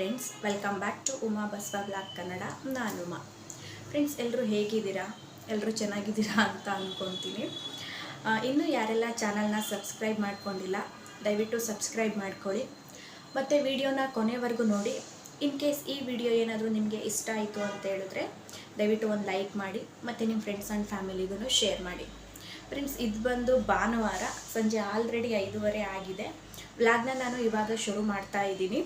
Friends, welcome back to Uma Basava blog Kannada. ನಾನು Uma. Friends, ಎಲ್ಲರೂ ಹೇಗಿದ್ದೀರಾ? ಎಲ್ಲರೂ ಚೆನ್ನಾಗಿದ್ದೀರಾ ಅಂತ ಅಂದ್ಕೊತೀನಿ. ಇನ್ನೂ ಯಾರೆಲ್ಲ ಚಾನಲ್ನ ಸಬ್ಸ್ಕ್ರೈಬ್ ಮಾಡ್ಕೊಂಡಿಲ್ಲ, ದಯವಿಟ್ಟು ಸಬ್ಸ್ಕ್ರೈಬ್ ಮಾಡ್ಕೊಳ್ಳಿ ಮತ್ತು ವಿಡಿಯೋನ ಕೊನೆವರೆಗೂ ನೋಡಿ. ಇನ್ ಕೇಸ್ ಈ ವಿಡಿಯೋ ಏನಾದರೂ ನಿಮಗೆ ಇಷ್ಟ ಆಯಿತು ಅಂತ ಹೇಳಿದ್ರೆ ದಯವಿಟ್ಟು ಒಂದು ಲೈಕ್ ಮಾಡಿ ಮತ್ತು ನಿಮ್ಮ ಫ್ರೆಂಡ್ಸ್ ಆ್ಯಂಡ್ ಫ್ಯಾಮಿಲಿಗೂ ಶೇರ್ ಮಾಡಿ. ಫ್ರೆಂಡ್ಸ್, ಇದು ಬಂದು ಭಾನುವಾರ ಸಂಜೆ ಆಲ್ರೆಡಿ 5:30 ಆಗಿದೆ. ವ್ಲಾಗ್ನ ನಾನು ಇವಾಗ ಶುರು ಮಾಡ್ತಾ ಇದ್ದೀನಿ.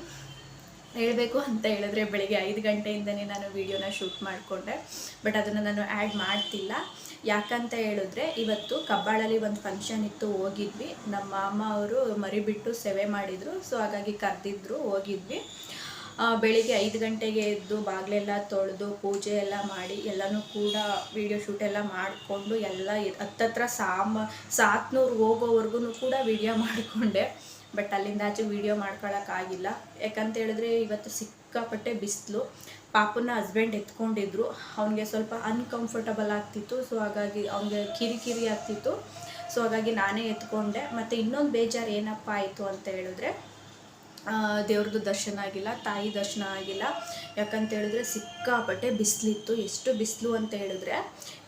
ಹೇಳಬೇಕು ಅಂತ ಹೇಳಿದ್ರೆ ಬೆಳಿಗ್ಗೆ 5 ಗಂಟೆಯಿಂದನೇ ನಾನು ವೀಡಿಯೋನ ಶೂಟ್ ಮಾಡಿಕೊಂಡೆ, ಬಟ್ ಅದನ್ನು ನಾನು ಆ್ಯಡ್ ಮಾಡ್ತಿಲ್ಲ. ಯಾಕಂತ ಹೇಳಿದ್ರೆ ಇವತ್ತು ಕಬ್ಬಾಳಲ್ಲಿ ಒಂದು ಫಂಕ್ಷನ್ ಇತ್ತು, ಹೋಗಿದ್ವಿ. ನಮ್ಮ ಅಮ್ಮ ಅವರು ಮರಿಬಿಟ್ಟು ಸೇವೆ ಮಾಡಿದರು, ಸೊ ಹಾಗಾಗಿ ಕರೆದಿದ್ರು, ಹೋಗಿದ್ವಿ. ಬೆಳಿಗ್ಗೆ 5 ಗಂಟೆಗೆ ಎದ್ದು ಬಾಗಿಲೆಲ್ಲ ತೊಳೆದು ಪೂಜೆ ಎಲ್ಲ ಮಾಡಿ ಎಲ್ಲನೂ ಕೂಡ ವೀಡಿಯೋ ಶೂಟೆಲ್ಲ ಮಾಡಿಕೊಂಡು ಎಲ್ಲ ಹತ್ತತ್ರ 700 ಹೋಗೋವರೆಗೂ ಕೂಡ ವೀಡಿಯೋ ಮಾಡಿಕೊಂಡೆ. ಬಟ್ ಅಲ್ಲಿಂದ ಆಚೆ ವೀಡಿಯೋ ಮಾಡ್ಕೊಳ್ಳೋಕ್ಕಾಗಿಲ್ಲ. ಯಾಕಂತ ಹೇಳಿದ್ರೆ ಇವತ್ತು ಸಿಕ್ಕಾಪಟ್ಟೆ ಬಿಸಿಲು. ಪಾಪನ ಹಸ್ಬೆಂಡ್ ಎತ್ಕೊಂಡಿದ್ರು, ಅವನಿಗೆ ಸ್ವಲ್ಪ ಅನ್ಕಂಫರ್ಟಬಲ್ ಆಗ್ತಿತ್ತು, ಸೊ ಹಾಗಾಗಿ ಅವನಿಗೆ ಕಿರಿಕಿರಿ ಆಗ್ತಿತ್ತು. ಸೊ ಹಾಗಾಗಿ ನಾನೇ ಎತ್ಕೊಂಡೆ. ಮತ್ತು ಇನ್ನೊಂದು ಬೇಜಾರು ಏನಪ್ಪ ಆಯಿತು ಅಂತ ಹೇಳಿದ್ರೆ ದೇವ್ರದ್ದು ದರ್ಶನ ಆಗಿಲ್ಲ, ತಾಯಿ ದರ್ಶನ ಆಗಿಲ್ಲ. ಯಾಕಂತ ಹೇಳಿದ್ರೆ ಸಿಕ್ಕಾಪಟ್ಟೆ ಬಿಸಿಲಿತ್ತು. ಎಷ್ಟು ಬಿಸಿಲು ಅಂತ ಹೇಳಿದ್ರೆ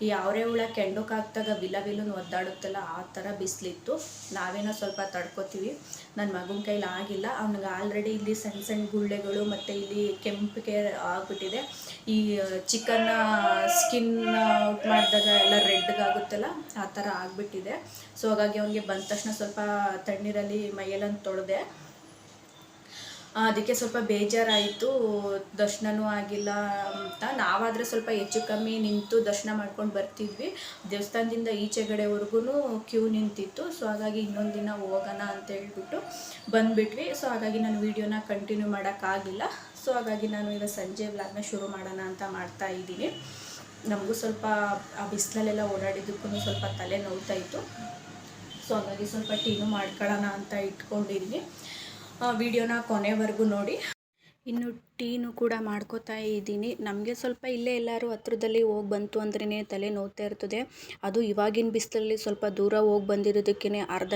ಈ ಅವರೇ ಹುಳ ಕೆಂಡಕ್ಕಾಗ್ದಾಗ ವಿಲವಿಲನ್ನು ಒದ್ದಾಡುತ್ತಲ್ಲ, ಆ ಥರ ಬಿಸಿಲಿತ್ತು. ನಾವೇನೋ ಸ್ವಲ್ಪ ತಡ್ಕೋತೀವಿ, ನನ್ನ ಮಗನ ಕೈಲಿ ಆಗಿಲ್ಲ. ಅವ್ನಿಗೆ ಆಲ್ರೆಡಿ ಇಲ್ಲಿ ಸಣ್ಣ ಸಣ್ಣ ಗುಳ್ಳೆಗಳು ಮತ್ತು ಇಲ್ಲಿ ಕೆಂಪಿಗೆ ಆಗಿಬಿಟ್ಟಿದೆ. ಈ ಚಿಕನ್ನ ಸ್ಕಿನ್ ಔಟ್ ಮಾಡಿದಾಗ ಎಲ್ಲ ರೆಡ್ಗಾಗುತ್ತಲ್ಲ, ಆ ಥರ ಆಗಿಬಿಟ್ಟಿದೆ. ಸೊ ಹಾಗಾಗಿ ಅವನಿಗೆ ಬಂದ ತಕ್ಷಣ ಸ್ವಲ್ಪ ತಣ್ಣೀರಲ್ಲಿ ಮೈಯೆಲ್ಲನ್ನು ತೊಳೆದೆ. ಅದಕ್ಕೆ ಸ್ವಲ್ಪ ಬೇಜಾರಾಯಿತು, ದರ್ಶನವೂ ಆಗಿಲ್ಲ ಅಂತ. ನಾವಾದರೆ ಸ್ವಲ್ಪ ಹೆಚ್ಚು ಕಮ್ಮಿ ನಿಂತು ದರ್ಶನ ಮಾಡ್ಕೊಂಡು ಬರ್ತಿದ್ವಿ. ದೇವಸ್ಥಾನದಿಂದ ಈಚೆಗಡೆವರೆಗೂ ಕ್ಯೂ ನಿಂತಿತ್ತು. ಸೊ ಹಾಗಾಗಿ ಇನ್ನೊಂದು ದಿನ ಹೋಗೋಣ ಅಂತ ಹೇಳ್ಬಿಟ್ಟು ಬಂದುಬಿಟ್ವಿ. ಸೊ ಹಾಗಾಗಿ ನಾನು ವೀಡಿಯೋನ ಕಂಟಿನ್ಯೂ ಮಾಡೋಕ್ಕಾಗಿಲ್ಲ. ಸೊ ಹಾಗಾಗಿ ನಾನು ಈಗ ಸಂಜೆ ವ್ಲಾಗ್ನ ಶುರು ಮಾಡೋಣ ಅಂತ ಮಾಡ್ತಾ ಇದ್ದೀನಿ. ನಮಗೂ ಸ್ವಲ್ಪ ಆ ಬಿಸಿಲಲ್ಲೆಲ್ಲ ಓಡಾಡಿದ್ದಕ್ಕೂ ಸ್ವಲ್ಪ ತಲೆ ನೋವ್ತಾಯಿತ್ತು. ಸೊ ಹಾಗಾಗಿ ಸ್ವಲ್ಪ ಟೀನು ಮಾಡ್ಕೊಳ್ಳೋಣ ಅಂತ ಇಟ್ಕೊಂಡಿದ್ದೀನಿ. ವಿಡಿಯೋನ ಕೊನೆವರೆಗೂ ನೋಡಿ. ಇನ್ನು ಟೀನು ಕೂಡ ಮಾಡ್ಕೋತಾ ಇದ್ದೀನಿ. ನಮಗೆ ಸ್ವಲ್ಪ ಇಲ್ಲೇ ಎಲ್ಲರೂ ಹತ್ರದಲ್ಲಿ ಹೋಗಿ ಬಂತು ಅಂದ್ರೇ ತಲೆ ನೋವ್ತಾ ಇರ್ತದೆ. ಅದು ಇವಾಗಿನ ಬಿಸಿಲಲ್ಲಿ ಸ್ವಲ್ಪ ದೂರ ಹೋಗಿ ಬಂದಿರೋದಕ್ಕೇ ಅರ್ಧ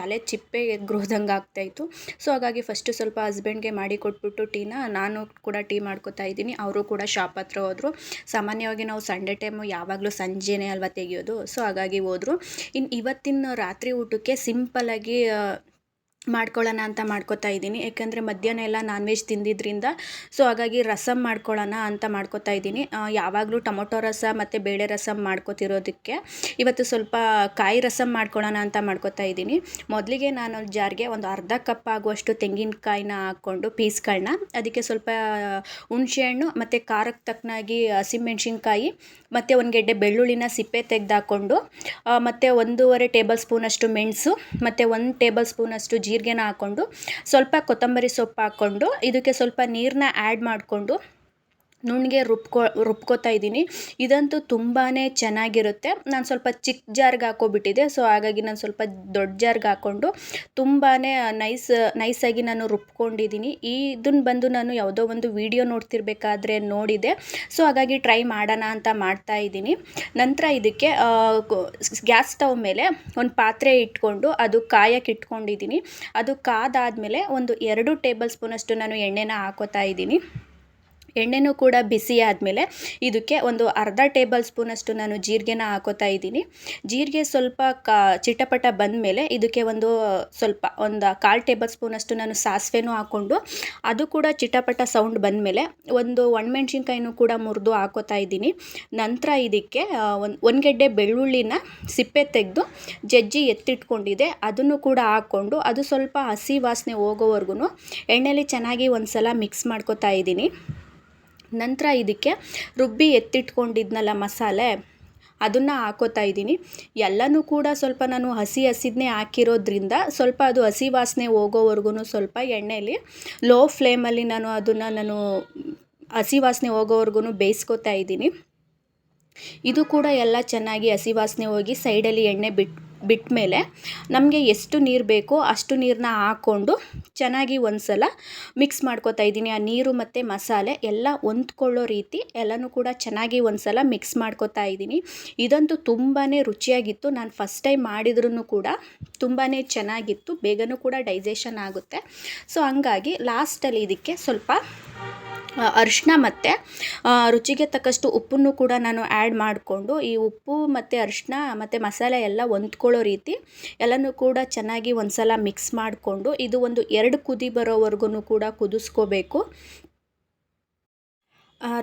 ತಲೆ ಚಿಪ್ಪೆ ಎಗ್ರೋದಂಗೆ ಆಗ್ತಾಯಿತ್ತು. ಸೊ ಹಾಗಾಗಿ ಫಸ್ಟು ಸ್ವಲ್ಪ ಹಸ್ಬೆಂಡ್ಗೆ ಮಾಡಿ ಕೊಟ್ಬಿಟ್ಟು ಟೀನ ನಾನು ಕೂಡ ಟೀ ಮಾಡ್ಕೋತಾ ಇದ್ದೀನಿ. ಅವರು ಕೂಡ ಶಾಪ್ ಹತ್ರ ಹೋದರು. ಸಾಮಾನ್ಯವಾಗಿ ನಾವು ಸಂಡೇ ಟೈಮು ಯಾವಾಗಲೂ ಸಂಜೆನೇ ಅಲ್ವಾ ತೆಗೆಯೋದು. ಸೊ ಹಾಗಾಗಿ ಹೋದರು. ಇನ್ನು ಇವತ್ತಿನ ರಾತ್ರಿ ಊಟಕ್ಕೆ ಸಿಂಪಲ್ಲಾಗಿ ಮಾಡ್ಕೊಳ್ಳೋಣ ಅಂತ ಮಾಡ್ಕೋತಾ ಇದ್ದೀನಿ. ಯಾಕೆಂದರೆ ಮಧ್ಯಾಹ್ನ ಎಲ್ಲ ನಾನ್ ವೆಜ್ ತಿಂದಿದ್ದರಿಂದ. ಸೊ ಹಾಗಾಗಿ ರಸಮ್ ಮಾಡ್ಕೊಳ್ಳೋಣ ಅಂತ ಮಾಡ್ಕೋತಾ ಇದ್ದೀನಿ. ಯಾವಾಗಲೂ ಟೊಮೊಟೊ ರಸ ಮತ್ತು ಬೇಳೆ ರಸಮ್ ಮಾಡ್ಕೋತಿರೋದಕ್ಕೆ ಇವತ್ತು ಸ್ವಲ್ಪ ಕಾಯಿ ರಸಮ್ ಮಾಡ್ಕೊಳ್ಳೋಣ ಅಂತ ಮಾಡ್ಕೋತಾ ಇದ್ದೀನಿ. ಮೊದಲಿಗೆ ನಾನು ಜಾರ್ಗೆ ಒಂದು ಅರ್ಧ ಕಪ್ ಆಗುವಷ್ಟು ತೆಂಗಿನಕಾಯಿನ ಹಾಕ್ಕೊಂಡು ಪೀಸ್ಗಳನ್ನ, ಅದಕ್ಕೆ ಸ್ವಲ್ಪ ಹುಣಸೆಹಣ್ಣು ಮತ್ತು ಖಾರಕ್ಕೆ ತಕ್ಕನಾಗಿ ಹಸಿಮೆಣ್ಸಿನ್ಕಾಯಿ ಮತ್ತು ಒಂದು ಗೆಡ್ಡೆ ಬೆಳ್ಳುಳ್ಳಿನ ಸಿಪ್ಪೆ ತೆಗೆದಾಕೊಂಡು ಮತ್ತು 1.5 ಟೇಬಲ್ ಸ್ಪೂನಷ್ಟು ಮೆಣಸು ಮತ್ತು 1 ಟೇಬಲ್ ಸ್ಪೂನಷ್ಟು ಜೀರಿಗೆನ ಹಾಕ್ಕೊಂಡು ಸ್ವಲ್ಪ ಕೊತ್ತಂಬರಿ ಸೊಪ್ಪು ಹಾಕ್ಕೊಂಡು ಇದಕ್ಕೆ ಸ್ವಲ್ಪ ನೀರನ್ನ ಆ್ಯಡ್ ಮಾಡಿಕೊಂಡು ನುಣ್ಣಗೆ ರುಬ್ಕೋತಾ ಇದ್ದೀನಿ. ಇದಂತೂ ತುಂಬಾ ಚೆನ್ನಾಗಿರುತ್ತೆ. ನಾನು ಸ್ವಲ್ಪ ಚಿಕ್ಕ ಜಾರ್ಗೆ ಹಾಕೋಬಿಟ್ಟಿದ್ದೆ. ಸೊ ಹಾಗಾಗಿ ನಾನು ಸ್ವಲ್ಪ ದೊಡ್ಡ ಜಾರ್ಗೆ ಹಾಕ್ಕೊಂಡು ತುಂಬಾ ನೈಸಾಗಿ ನಾನು ರುಬ್ಕೊಂಡಿದ್ದೀನಿ. ಇದನ್ನು ಬಂದು ನಾನು ಯಾವುದೋ ಒಂದು ವಿಡಿಯೋ ನೋಡ್ತಿರ್ಬೇಕಾದ್ರೆ ನೋಡಿದೆ. ಸೊ ಹಾಗಾಗಿ ಟ್ರೈ ಮಾಡೋಣ ಅಂತ ಮಾಡ್ತಾ ಇದ್ದೀನಿ. ನಂತರ ಇದಕ್ಕೆ ಗ್ಯಾಸ್ ಸ್ಟವ್ ಮೇಲೆ ಒಂದು ಪಾತ್ರೆ ಇಟ್ಕೊಂಡು ಅದು ಕಾಯಕ್ಕೆ ಇಟ್ಕೊಂಡಿದ್ದೀನಿ. ಅದು ಕಾದಾದಮೇಲೆ ಒಂದು 2 ಟೇಬಲ್ ಸ್ಪೂನಷ್ಟು ನಾನು ಎಣ್ಣೆನ ಹಾಕೋತಾ ಇದ್ದೀನಿ. ಎಣ್ಣೆನೂ ಕೂಡ ಬಿಸಿ ಆದಮೇಲೆ ಇದಕ್ಕೆ ಒಂದು ಅರ್ಧ ಟೇಬಲ್ ಸ್ಪೂನಷ್ಟು ನಾನು ಜೀರಿಗೆನ ಹಾಕೋತಾ ಇದ್ದೀನಿ. ಜೀರಿಗೆ ಸ್ವಲ್ಪ ಚಿಟಪಟ ಬಂದಮೇಲೆ ಇದಕ್ಕೆ ಒಂದು 1/4 ಟೇಬಲ್ ಸ್ಪೂನಷ್ಟು ನಾನು ಸಾಸಿವೆನೂ ಹಾಕ್ಕೊಂಡು ಅದು ಕೂಡ ಚಿಟಪಟ ಸೌಂಡ್ ಬಂದಮೇಲೆ ಒಂದು ಒಣಮೆಣ್ಸಿನ್ಕಾಯಿನೂ ಕೂಡ ಮುರಿದು ಹಾಕೋತಾ ಇದ್ದೀನಿ. ನಂತರ ಇದಕ್ಕೆ ಒಂದು ಗೆಡ್ಡೆ ಬೆಳ್ಳುಳ್ಳಿನ ಸಿಪ್ಪೆ ತೆಗೆದು ಜಜ್ಜಿ ಎತ್ತಿಟ್ಕೊಂಡಿದ್ದೆ, ಅದನ್ನು ಕೂಡ ಹಾಕ್ಕೊಂಡು ಅದು ಸ್ವಲ್ಪ ಹಸಿ ವಾಸನೆ ಹೋಗೋವರೆಗೂ ಎಣ್ಣೆಲಿ ಚೆನ್ನಾಗಿ ಒಂದು ಸಲ ಮಿಕ್ಸ್ ಮಾಡ್ಕೋತಾ ಇದ್ದೀನಿ. ನಂತರ ಇದಕ್ಕೆ ರುಬ್ಬಿ ಎತ್ತಿಟ್ಕೊಂಡಿದ್ನಲ್ಲ ಮಸಾಲೆ, ಅದನ್ನು ಹಾಕೋತಾ ಇದ್ದೀನಿ. ಎಲ್ಲನೂ ಕೂಡ ಸ್ವಲ್ಪ ನಾನು ಹಸಿದನ್ನೇ ಹಾಕಿರೋದ್ರಿಂದ ಸ್ವಲ್ಪ ಅದು ಹಸಿ ವಾಸನೆ ಹೋಗೋವರೆಗೂ ಸ್ವಲ್ಪ ಎಣ್ಣೆಯಲ್ಲಿ ಲೋ ಫ್ಲೇಮಲ್ಲಿ ನಾನು ಹಸಿ ವಾಸನೆ ಹೋಗೋವರೆಗೂ ಬೇಯಿಸ್ಕೋತಾ ಇದ್ದೀನಿ. ಇದು ಕೂಡ ಎಲ್ಲ ಚೆನ್ನಾಗಿ ಹಸಿ ವಾಸನೆ ಹೋಗಿ ಸೈಡಲ್ಲಿ ಎಣ್ಣೆ ಬಿಟ್ಟ ಮೇಲೆ ನಮಗೆ ಎಷ್ಟು ನೀರು ಬೇಕೋ ಅಷ್ಟು ನೀರನ್ನ ಹಾಕ್ಕೊಂಡು ಚೆನ್ನಾಗಿ ಒಂದು ಸಲ ಮಿಕ್ಸ್ ಮಾಡ್ಕೊತಾ ಇದ್ದೀನಿ. ಆ ನೀರು ಮತ್ತು ಮಸಾಲೆ ಎಲ್ಲ ಹೊಂದ್ಕೊಳ್ಳೋ ರೀತಿ ಎಲ್ಲನೂ ಕೂಡ ಚೆನ್ನಾಗಿ ಒಂದು ಸಲ ಮಿಕ್ಸ್ ಮಾಡ್ಕೊತಾ ಇದ್ದೀನಿ. ಇದಂತೂ ತುಂಬಾ ರುಚಿಯಾಗಿತ್ತು. ನಾನು ಫಸ್ಟ್ ಟೈಮ್ ಮಾಡಿದ್ರೂ ಕೂಡ ತುಂಬಾ ಚೆನ್ನಾಗಿತ್ತು, ಬೇಗನೂ ಕೂಡ ಡೈಜೆಷನ್ ಆಗುತ್ತೆ. ಸೊ ಹಂಗಾಗಿ ಲಾಸ್ಟಲ್ಲಿ ಇದಕ್ಕೆ ಸ್ವಲ್ಪ ಅರಿಶಿನ ಮತ್ತು ರುಚಿಗೆ ತಕ್ಕಷ್ಟು ಉಪ್ಪನ್ನು ಕೂಡ ನಾನು ಆ್ಯಡ್ ಮಾಡಿಕೊಂಡು, ಈ ಉಪ್ಪು ಮತ್ತು ಅರಿಶಿನ ಮತ್ತು ಮಸಾಲೆ ಎಲ್ಲ ಹೊಂದ್ಕೊಳ್ಳೋ ರೀತಿ ಎಲ್ಲನೂ ಕೂಡ ಚೆನ್ನಾಗಿ ಒಂದು ಸಲ ಮಿಕ್ಸ್ ಮಾಡಿಕೊಂಡು ಇದು ಒಂದು 2 ಕುದಿ ಬರೋವರೆಗೂ ಕೂಡ ಕುದಿಸ್ಕೋಬೇಕು.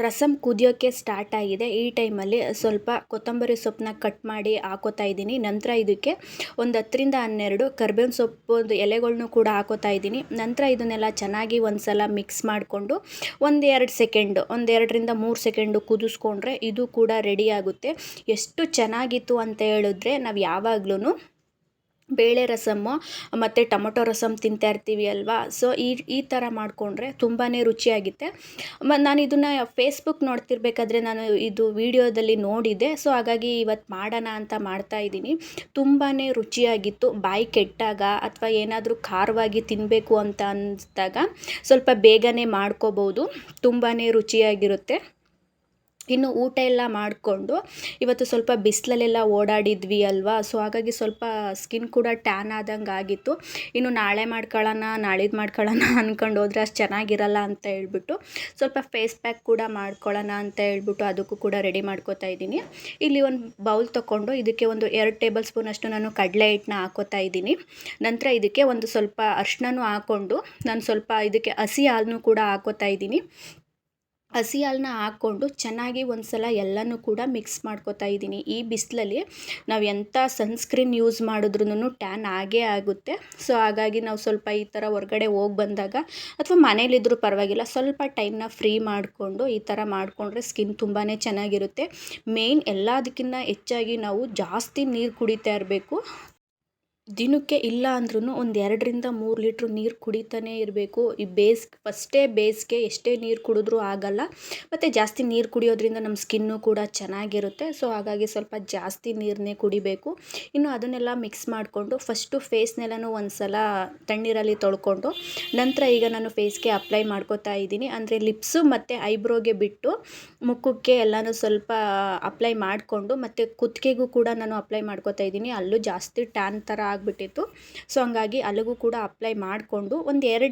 ರಸಮ್ ಕುದಿಯೋಕ್ಕೆ ಸ್ಟಾರ್ಟ್ ಆಗಿದೆ. ಈ ಟೈಮಲ್ಲಿ ಸ್ವಲ್ಪ ಕೊತ್ತಂಬರಿ ಸೊಪ್ಪನ್ನ ಕಟ್ ಮಾಡಿ ಹಾಕೋತಾ ಇದ್ದೀನಿ. ನಂತರ ಇದಕ್ಕೆ ಒಂದು 10ರಿಂದ 12 ಕರ್ಬೇವಿನ ಸೊಪ್ಪು ಎಲೆಗಳ್ನೂ ಕೂಡ ಹಾಕೋತಾ ಇದ್ದೀನಿ. ನಂತರ ಇದನ್ನೆಲ್ಲ ಚೆನ್ನಾಗಿ ಒಂದು ಸಲ ಮಿಕ್ಸ್ ಮಾಡಿಕೊಂಡು ಒಂದು 2ರಿಂದ 3 ಸೆಕೆಂಡು ಕುದಿಸ್ಕೊಂಡ್ರೆ ಇದು ಕೂಡ ರೆಡಿ ಆಗುತ್ತೆ. ಎಷ್ಟು ಚೆನ್ನಾಗಿತ್ತು ಅಂತ ಹೇಳಿದ್ರೆ, ನಾವು ಯಾವಾಗ್ಲೂ ಬೇಳೆ ರಸಮ್ಮು ಮತ್ತು ಟೊಮೊಟೊ ರಸಮ್ ತಿಂತಾ ಇರ್ತೀವಿ ಅಲ್ವಾ. ಸೊ ಈ ಥರ ಮಾಡಿಕೊಂಡ್ರೆ ತುಂಬಾ ರುಚಿಯಾಗುತ್ತೆ. ನಾನು ಇದನ್ನು ಫೇಸ್ಬುಕ್ ನೋಡ್ತಿರ್ಬೇಕಾದ್ರೆ ನಾನು ಇದು ವಿಡಿಯೋದಲ್ಲಿ ನೋಡಿದ್ದೆ. ಸೊ ಹಾಗಾಗಿ ಇವತ್ತು ಮಾಡೋಣ ಅಂತ ಮಾಡ್ತಾಯಿದ್ದೀನಿ. ತುಂಬಾ ರುಚಿಯಾಗಿತ್ತು. ಬಾಯಿ ಕೆಟ್ಟಾಗ ಅಥವಾ ಏನಾದರೂ ಖಾರವಾಗಿ ತಿನ್ನಬೇಕು ಅಂತ ಅನಿಸಿದಾಗ ಸ್ವಲ್ಪ ಬೇಗನೆ ಮಾಡ್ಕೋಬೋದು. ತುಂಬಾ ರುಚಿಯಾಗಿರುತ್ತೆ. ಇನ್ನು ಊಟ ಎಲ್ಲ ಮಾಡಿಕೊಂಡು ಇವತ್ತು ಸ್ವಲ್ಪ ಬಿಸಿಲಲ್ಲೆಲ್ಲ ಓಡಾಡಿದ್ವಿ ಅಲ್ವಾ. ಸೊ ಹಾಗಾಗಿ ಸ್ವಲ್ಪ ಸ್ಕಿನ್ ಕೂಡ ಟ್ಯಾನ್ ಆದಂಗೆ ಆಗಿತ್ತು. ಇನ್ನು ನಾಳೆ ನಾಳಿದ್ದು ಮಾಡ್ಕೊಳ್ಳೋಣ ಅಂದ್ಕೊಂಡು ಹೋದರೆ ಅಷ್ಟು ಚೆನ್ನಾಗಿರಲ್ಲ ಅಂತ ಹೇಳ್ಬಿಟ್ಟು ಸ್ವಲ್ಪ ಫೇಸ್ ಪ್ಯಾಕ್ ಕೂಡ ಮಾಡ್ಕೊಳ್ಳೋಣ ಅಂತ ಹೇಳ್ಬಿಟ್ಟು ಅದಕ್ಕೂ ಕೂಡ ರೆಡಿ ಮಾಡ್ಕೋತಾ ಇದ್ದೀನಿ. ಇಲ್ಲಿ ಒಂದು ಬೌಲ್ ತೊಗೊಂಡು ಇದಕ್ಕೆ ಒಂದು 2 ಟೇಬಲ್ ಸ್ಪೂನ್ ಅಷ್ಟು ನಾನು ಕಡಲೆ ಹಿಟ್ಟನ್ನ ಹಾಕೋತಾ ಇದ್ದೀನಿ. ನಂತರ ಇದಕ್ಕೆ ಒಂದು ಸ್ವಲ್ಪ ಅರಿಶಿನನೂ ಹಾಕ್ಕೊಂಡು ನಾನು ಸ್ವಲ್ಪ ಇದಕ್ಕೆ ಹಸಿ ಹಾಲನ್ನು ಕೂಡ ಹಾಕೋತಾ ಇದ್ದೀನಿ. ಹಸಿ ಹಾಲನ್ನ ಹಾಕ್ಕೊಂಡು ಚೆನ್ನಾಗಿ ಒಂದು ಸಲ ಎಲ್ಲನೂ ಕೂಡ ಮಿಕ್ಸ್ ಮಾಡ್ಕೋತಾ ಇದ್ದೀನಿ. ಈ ಬಿಸಿಲಲ್ಲಿ ನಾವು ಎಂಥ ಸನ್ಸ್ಕ್ರೀನ್ ಯೂಸ್ ಮಾಡಿದ್ರೂ ಟ್ಯಾನ್ ಆಗೇ ಆಗುತ್ತೆ. ಸೊ ಹಾಗಾಗಿ ನಾವು ಸ್ವಲ್ಪ ಈ ಥರ ಹೊರಗಡೆ ಹೋಗಿ ಬಂದಾಗ ಅಥವಾ ಮನೇಲಿದ್ದರೂ ಪರವಾಗಿಲ್ಲ, ಸ್ವಲ್ಪ ಟೈಮ್ನ ಫ್ರೀ ಮಾಡಿಕೊಂಡು ಈ ಥರ ಮಾಡಿಕೊಂಡ್ರೆ ಸ್ಕಿನ್ ತುಂಬಾ ಚೆನ್ನಾಗಿರುತ್ತೆ. ಮೇಯ್ನ್ ಎಲ್ಲದಕ್ಕಿಂತ ಹೆಚ್ಚಾಗಿ ನಾವು ಜಾಸ್ತಿ ನೀರು ಕುಡಿತಾ ಇರಬೇಕು. ದಿನಕ್ಕೆ ಇಲ್ಲ ಅಂದ್ರೂ ಒಂದು 2ರಿಂದ 3 ಲೀಟ್ರ್ ನೀರು ಕುಡಿತಾನೇ ಇರಬೇಕು. ಈ ಬೇಸಿಗೆ ಎಷ್ಟೇ ನೀರು ಕುಡಿದ್ರೂ ಆಗಲ್ಲ. ಮತ್ತು ಜಾಸ್ತಿ ನೀರು ಕುಡಿಯೋದ್ರಿಂದ ನಮ್ಮ ಸ್ಕಿನ್ನು ಕೂಡ ಚೆನ್ನಾಗಿರುತ್ತೆ. ಸೊ ಹಾಗಾಗಿ ಸ್ವಲ್ಪ ಜಾಸ್ತಿ ನೀರನ್ನೇ ಕುಡಿಬೇಕು. ಇನ್ನು ಅದನ್ನೆಲ್ಲ ಮಿಕ್ಸ್ ಮಾಡಿಕೊಂಡು ಫಸ್ಟು ಫೇಸ್ನೆಲ್ಲನೂ ಒಂದು ಸಲ ತಣ್ಣೀರಲ್ಲಿ ತೊಳ್ಕೊಂಡು ನಂತರ ಈಗ ನಾನು ಫೇಸ್ಗೆ ಅಪ್ಲೈ ಮಾಡ್ಕೋತಾ ಇದ್ದೀನಿ. ಅಂದರೆ ಲಿಪ್ಸು ಮತ್ತು ಐಬ್ರೋಗೆ ಬಿಟ್ಟು ಮುಖಕ್ಕೆ ಎಲ್ಲನೂ ಸ್ವಲ್ಪ ಅಪ್ಲೈ ಮಾಡಿಕೊಂಡು ಮತ್ತು ಕುತ್ತಿಗೆಗೂ ಕೂಡ ನಾನು ಅಪ್ಲೈ ಮಾಡ್ಕೋತಾ ಇದ್ದೀನಿ. ಅಲ್ಲೂ ಜಾಸ್ತಿ ಟ್ಯಾನ್ ಥರ ಆಗಿಬಿಟ್ಟಿತ್ತು. ಸೊ ಹಂಗಾಗಿ ಅಲ್ಲಿಗೂ ಕೂಡ ಅಪ್ಲೈ ಮಾಡಿಕೊಂಡು ಒಂದು 2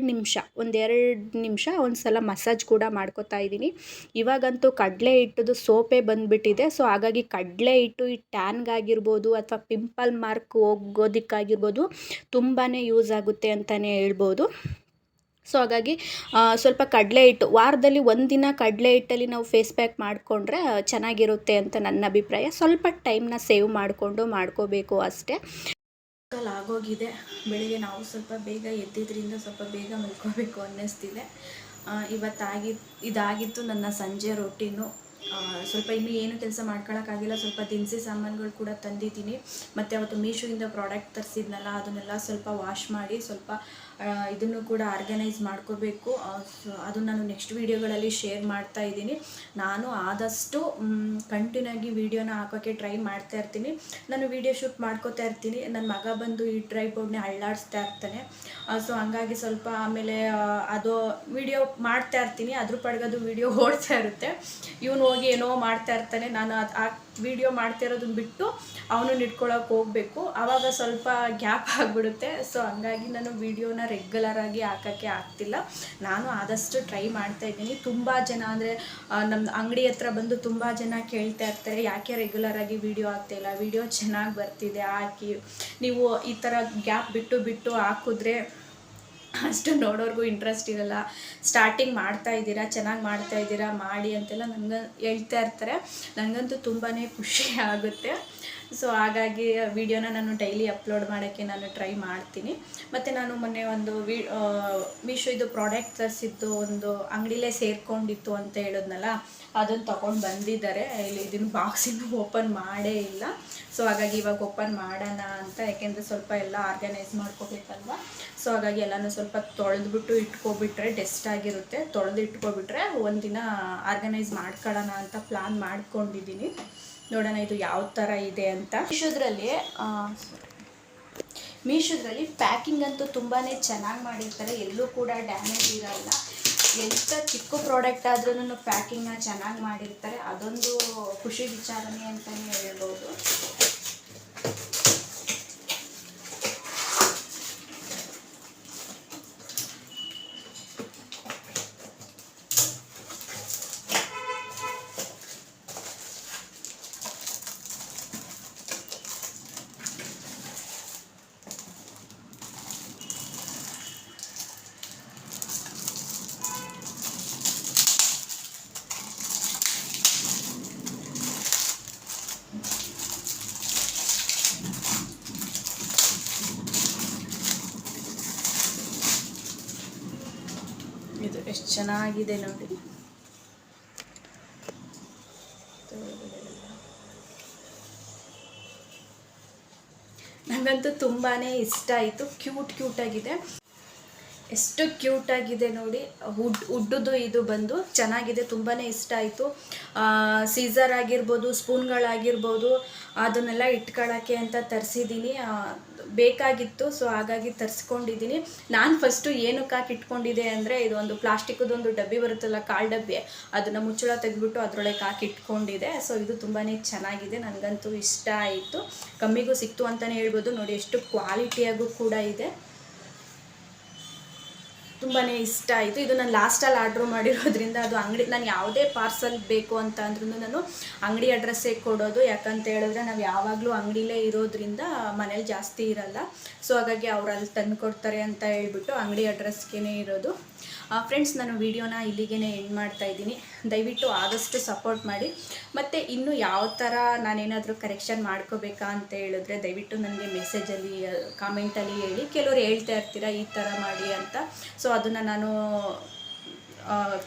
ನಿಮಿಷ ಒಂದು ಸಲ ಮಸಾಜ್ ಕೂಡ ಮಾಡ್ಕೋತಾ ಇದ್ದೀನಿ. ಇವಾಗಂತೂ ಕಡಲೆ ಹಿಟ್ಟದು ಸೋಪೇ ಬಂದುಬಿಟ್ಟಿದೆ. ಸೊ ಹಾಗಾಗಿ ಕಡಲೆ ಹಿಟ್ಟು ಈ ಟ್ಯಾನ್ಗಾಗಿರ್ಬೋದು ಅಥವಾ ಪಿಂಪಲ್ ಮಾರ್ಕ್ ಹೋಗೋದಕ್ಕಾಗಿರ್ಬೋದು ತುಂಬಾ ಯೂಸ್ ಆಗುತ್ತೆ ಅಂತಲೇ ಹೇಳ್ಬೋದು. ಸೊ ಹಾಗಾಗಿ ಸ್ವಲ್ಪ ಕಡಲೆ ಹಿಟ್ಟು ವಾರದಲ್ಲಿ 1 ದಿನ ಕಡಲೆ ಹಿಟ್ಟಲ್ಲಿ ನಾವು ಫೇಸ್ ಪ್ಯಾಕ್ ಮಾಡಿಕೊಂಡ್ರೆ ಚೆನ್ನಾಗಿರುತ್ತೆ ಅಂತ ನನ್ನ ಅಭಿಪ್ರಾಯ. ಸ್ವಲ್ಪ ಟೈಮ್ನ ಸೇವ್ ಮಾಡಿಕೊಂಡು ಮಾಡ್ಕೋಬೇಕು ಅಷ್ಟೇ. ಆಗೋಗಿದೆ. ಬೆಳಿಗ್ಗೆ ನಾವು ಸ್ವಲ್ಪ ಬೇಗ ಎದ್ದಿದ್ದರಿಂದ ಸ್ವಲ್ಪ ಬೇಗ ಮಲ್ಕೋಬೇಕು ಅನ್ನಿಸ್ತಿದೆ. ಇದಾಗಿತ್ತು ನನ್ನ ಸಂಜೆ ರೊಟೀನು. ಸ್ವಲ್ಪ ಇನ್ನೂ ಏನು ಕೆಲಸ ಮಾಡ್ಕೊಳ್ಳೋಕ್ಕಾಗಿಲ್ಲ. ಸ್ವಲ್ಪ ದಿನಸಿ ಸಾಮಾನುಗಳು ಕೂಡ ತಂದಿದ್ದೀನಿ. ಮತ್ತು ಅವತ್ತು ಮೀಶೋಯಿಂದ ಪ್ರಾಡಕ್ಟ್ ತರಿಸಿದ್ನಲ್ಲ ಅದನ್ನೆಲ್ಲ ಸ್ವಲ್ಪ ವಾಶ್ ಮಾಡಿ ಸ್ವಲ್ಪ ಇದನ್ನು ಕೂಡ ಆರ್ಗನೈಸ್ ಮಾಡ್ಕೋಬೇಕು. ಅದನ್ನು ನಾನು ನೆಕ್ಸ್ಟ್ ವೀಡಿಯೋಗಳಲ್ಲಿ ಶೇರ್ ಮಾಡ್ತಾ ಇದ್ದೀನಿ. ನಾನು ಆದಷ್ಟು ಕಂಟಿನ್ಯೂ ಆಗಿ ವೀಡಿಯೋನ ಹಾಕೋಕ್ಕೆ ಟ್ರೈ ಮಾಡ್ತಾ ಇರ್ತೀನಿ. ನಾನು ವೀಡಿಯೋ ಶೂಟ್ ಮಾಡ್ಕೋತಾ ಇರ್ತೀನಿ. ನನ್ನ ಮಗ ಬಂದು ಈ ಟ್ರೈಪೋಡ್ನೇ ಅಳ್ಳಾಡಿಸ್ತಾ ಇರ್ತಾನೆ. ಸೊ ಹಂಗಾಗಿ ಸ್ವಲ್ಪ ಆಮೇಲೆ ಅದು ವೀಡಿಯೋ ಮಾಡ್ತಾ ಇರ್ತೀನಿ, ಅದ್ರ ಪಡ್ಗದು ವೀಡಿಯೋ ಓಡ್ತಾ ಇರುತ್ತೆ. ಇವನು ಹೋಗಿ ಏನೋ ಮಾಡ್ತಾ ಇರ್ತಾನೆ. ನಾನು ಆ ವೀಡಿಯೋ ಮಾಡ್ತಿರೋದನ್ನ ಬಿಟ್ಟು ಅವನು ಇಟ್ಕೊಳ್ಳೋಕೆ ಹೋಗಬೇಕು. ಆವಾಗ ಸ್ವಲ್ಪ ಗ್ಯಾಪ್ ಆಗಿಬಿಡುತ್ತೆ. ಸೊ ಹಂಗಾಗಿ ನಾನು ವೀಡಿಯೋನ ರೆಗ್ಯುಲರಾಗಿ ಹಾಕೋಕ್ಕೆ ಆಗ್ತಿಲ್ಲ. ನಾನು ಆದಷ್ಟು ಟ್ರೈ ಮಾಡ್ತಾ ಇದ್ದೀನಿ. ತುಂಬ ಜನ ಅಂದರೆ ನಮ್ಮ ಅಂಗಡಿ ಹತ್ರ ಬಂದು ತುಂಬ ಜನ ಕೇಳ್ತಾ ಇರ್ತಾರೆ, ಯಾಕೆ ರೆಗ್ಯುಲರಾಗಿ ವೀಡಿಯೋ ಆಗ್ತಾಯಿಲ್ಲ, ವೀಡಿಯೋ ಚೆನ್ನಾಗಿ ಬರ್ತಿದೆ ಹಾಕಿ, ನೀವು ಈ ಥರ ಗ್ಯಾಪ್ ಬಿಟ್ಟು ಹಾಕಿದ್ರೆ ಅಷ್ಟು ನೋಡೋರ್ಗೂ ಇಂಟ್ರೆಸ್ಟ್ ಇರಲ್ಲ, ಸ್ಟಾರ್ಟಿಂಗ್ ಮಾಡ್ತಾ ಇದ್ದೀರಾ, ಚೆನ್ನಾಗಿ ಮಾಡ್ತಾ ಇದ್ದೀರಾ, ಮಾಡಿ ಅಂತೆಲ್ಲ ನನಗೆ ಹೇಳ್ತಾ ಇರ್ತಾರೆ. ನನಗಂತೂ ತುಂಬಾ ಖುಷಿ ಆಗುತ್ತೆ. ಸೊ ಹಾಗಾಗಿ ವೀಡಿಯೋನ ನಾನು ಡೈಲಿ ಅಪ್ಲೋಡ್ ಮಾಡೋಕ್ಕೆ ನಾನು ಟ್ರೈ ಮಾಡ್ತೀನಿ. ಮತ್ತು ನಾನು ಮೊನ್ನೆ ಒಂದು ಮೀಶೋ ಪ್ರಾಡಕ್ಟ್ ತರಿಸಿದ್ದು ಒಂದು ಅಂಗಡಿಲೇ ಸೇರಿಕೊಂಡಿತ್ತು ಅಂತ ಹೇಳಿದ್ನಲ್ಲ, ಅದನ್ನು ತೊಗೊಂಡು ಬಂದಿದ್ದಾರೆ. ಇಲ್ಲಿ ಇದನ್ನು ಬಾಕ್ಸಿಂದು ಓಪನ್ ಮಾಡೇ ಇಲ್ಲ. ಸೊ ಹಾಗಾಗಿ ಇವಾಗ ಓಪನ್ ಮಾಡೋಣ ಅಂತ, ಯಾಕೆಂದರೆ ಸ್ವಲ್ಪ ಎಲ್ಲ ಆರ್ಗನೈಸ್ ಮಾಡ್ಕೋಬೇಕಲ್ವ. ಸೊ ಹಾಗಾಗಿ ಎಲ್ಲನೂ ಸ್ವಲ್ಪ ತೊಳೆದ್ಬಿಟ್ಟು ಇಟ್ಕೊಬಿಟ್ರೆ ಡಸ್ಟ್ ಆಗಿರುತ್ತೆ. ತೊಳೆದು ಇಟ್ಕೊಬಿಟ್ರೆ ಒಂದಿನ ಆರ್ಗನೈಸ್ ಮಾಡ್ಕೊಳ್ಳೋಣ ಅಂತ ಪ್ಲ್ಯಾನ್ ಮಾಡ್ಕೊಂಡಿದ್ದೀನಿ. ನೋಡೋಣ ಇದು ಯಾವ ಥರ ಇದೆ ಅಂತ. ಮೀಶೋದ್ರಲ್ಲಿ ಮೀಶೋದಲ್ಲಿ ಪ್ಯಾಕಿಂಗ್ ಅಂತೂ ತುಂಬಾ ಚೆನ್ನಾಗಿ ಮಾಡಿರ್ತಾರೆ, ಎಲ್ಲೂ ಕೂಡ ಡ್ಯಾಮೇಜ್ ಇರಲ್ಲ. ಎಂಥ ಚಿಕ್ಕ ಪ್ರಾಡಕ್ಟ್ ಆದ್ರೂ ಪ್ಯಾಕಿಂಗ್ನ ಚೆನ್ನಾಗಿ ಮಾಡಿರ್ತಾರೆ, ಅದೊಂದು ಖುಷಿ ವಿಚಾರನೆ ಅಂತಲೇ ಹೇಳ್ಬೋದು. ಇದು ಎಷ್ಟು ಚೆನ್ನಾಗಿದೆ ನೋಡಿ. ನನಗಂತೂ ತುಂಬಾ ಇಷ್ಟ ಆಯಿತು, ಕ್ಯೂಟಾಗಿದೆ, ಎಷ್ಟು ಕ್ಯೂಟಾಗಿದೆ ನೋಡಿ. ಉಡ್ಡುದು ಇದು ಬಂದು ಚೆನ್ನಾಗಿದೆ, ತುಂಬಾ ಇಷ್ಟ ಆಯಿತು. ಸೀಸರ್ ಆಗಿರ್ಬೋದು, ಸ್ಪೂನ್ಗಳಾಗಿರ್ಬೋದು, ಅದನ್ನೆಲ್ಲ ಇಟ್ಕೊಳ್ಳೋಕ್ಕೆ ಅಂತ ತರಿಸಿದ್ದೀನಿ, ಬೇಕಾಗಿತ್ತು. ಸೊ ಹಾಗಾಗಿ ತರಿಸ್ಕೊಂಡಿದ್ದೀನಿ. ನಾನು ಫಸ್ಟು ಏನಕ್ಕೆ ಹಾಕಿ ಇಟ್ಕೊಂಡಿದ್ದೆ ಅಂದರೆ, ಇದು ಒಂದು ಪ್ಲಾಸ್ಟಿಕ್ಕದೊಂದು ಡಬ್ಬಿ ಬರುತ್ತಲ್ಲ, ಕಾಳು ಡಬ್ಬಿ, ಅದನ್ನು ಮುಚ್ಚಳ ತೆಗೆದ್ಬಿಟ್ಟು ಅದರೊಳಗೆ ಹಾಕಿ ಇಟ್ಕೊಂಡಿದ್ದೆ. ಸೊ ಇದು ತುಂಬಾ ಚೆನ್ನಾಗಿದೆ, ನನಗಂತೂ ಇಷ್ಟ ಆಯಿತು. ಕಮ್ಮಿಗೂ ಸಿಕ್ತು ಅಂತಲೇ ಹೇಳ್ಬೋದು. ನೋಡಿ ಎಷ್ಟು ಕ್ವಾಲಿಟಿಯಾಗೂ ಕೂಡ ಇದೆ, ತುಂಬಾ ಇಷ್ಟ ಆಯಿತು. ಇದು ನಾನು ಲಾಸ್ಟಲ್ಲಿ ಆರ್ಡ್ರ್ ಮಾಡಿರೋದ್ರಿಂದ ಅದು ಅಂಗಡಿ, ನಾನು ಯಾವುದೇ ಪಾರ್ಸಲ್ ಬೇಕು ಅಂತ ಅಂದ್ರೂ ನಾನು ಅಂಗಡಿ ಅಡ್ರೆಸ್ಸೇ ಕೊಡೋದು. ಯಾಕಂತ ಹೇಳಿದ್ರೆ ನಾವು ಯಾವಾಗಲೂ ಅಂಗಡಿಲೇ ಇರೋದ್ರಿಂದ ಮನೇಲಿ ಜಾಸ್ತಿ ಇರಲ್ಲ. ಸೊ ಹಾಗಾಗಿ ಅವ್ರು ಅಲ್ಲಿ ತಂದು ಕೊಡ್ತಾರೆ ಅಂತ ಹೇಳ್ಬಿಟ್ಟು ಅಂಗಡಿ ಅಡ್ರೆಸ್ಗೇ ಇರೋದು. ಫ್ರೆಂಡ್ಸ್, ನಾನು ವಿಡಿಯೋನ ಇಲ್ಲಿಗೆ ಎಂಡ್ ಮಾಡ್ತಾಯಿದ್ದೀನಿ. ದಯವಿಟ್ಟು ಆದಷ್ಟು ಸಪೋರ್ಟ್ ಮಾಡಿ. ಮತ್ತು ಇನ್ನೂ ಯಾವ ಥರ ನಾನೇನಾದರೂ ಕರೆಕ್ಷನ್ ಮಾಡ್ಕೋಬೇಕಾ ಅಂತ ಹೇಳಿದ್ರೆ ದಯವಿಟ್ಟು ನನಗೆ ಮೆಸೇಜಲ್ಲಿ, ಕಾಮೆಂಟಲ್ಲಿ ಹೇಳಿ. ಕೆಲವರು ಹೇಳ್ತಾ ಇರ್ತೀರ ಈ ಥರ ಮಾಡಿ ಅಂತ. ಸೊ ಅದನ್ನು ನಾನು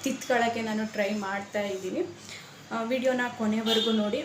ತಿದ್ಕೊಳ್ಳೋಕ್ಕೆ ನಾನು ಟ್ರೈ ಮಾಡ್ತಾಯಿದ್ದೀನಿ. ವಿಡಿಯೋನ ಕೊನೆವರೆಗೂ ನೋಡಿ.